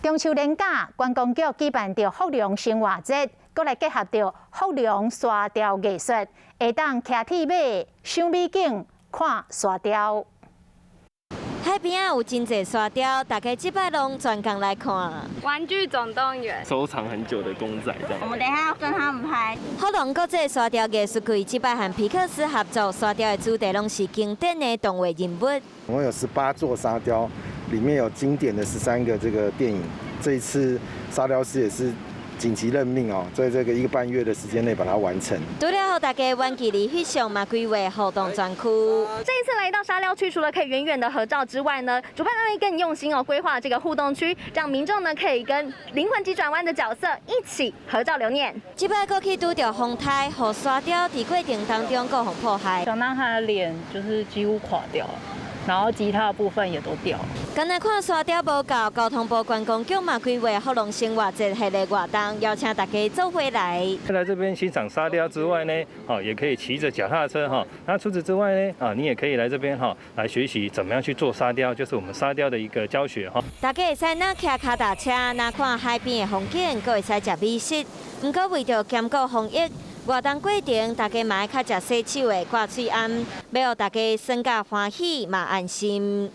中秋连假，观光局举办着福隆生活节，搁来结合着福隆沙雕艺术，会当骑铁马、赏美景、看沙雕。海边有真侪沙雕，大家这摆拢专工来看。玩具总动员收藏很久的公仔这样。我们等一下要跟他们拍。福隆国际沙雕艺术季这摆和皮克斯合作，沙雕的主题拢是经典的动画人物。总共有18座沙雕，里面有经典的13个这个电影。这一次沙雕师也是紧急任命哦，在这个1个半月的时间内把它完成。除了让大家远距离翕相，嘛规划互动专区。这一次来到沙雕区，除了可以远远的合照之外呢，主办单位更用心哦规划这个互动区，让民众呢可以跟灵魂急转弯的角色一起合照留念。这摆过去拄着风台，和沙雕在过程当中各互破坏。小男孩的脸就是几乎垮掉了。然后吉他的部分也都掉了。刚才看沙雕无够，交通部观光局嘛规划福隆生活节系列活动，邀请大家做回来。来这边欣赏沙雕之外呢，也可以骑着脚踏车哈。那除此之外呢，你也可以来这边来学习怎么样去做沙雕，就是我们沙雕的一个教学哈。大家会使哪骑脚踏车，哪看海边的风景，搁会使食美食。不过为着兼顾防疫。活动过程，大家嘛爱较食洗手的挂嘴罨，要让大家耍甲欢喜嘛安心。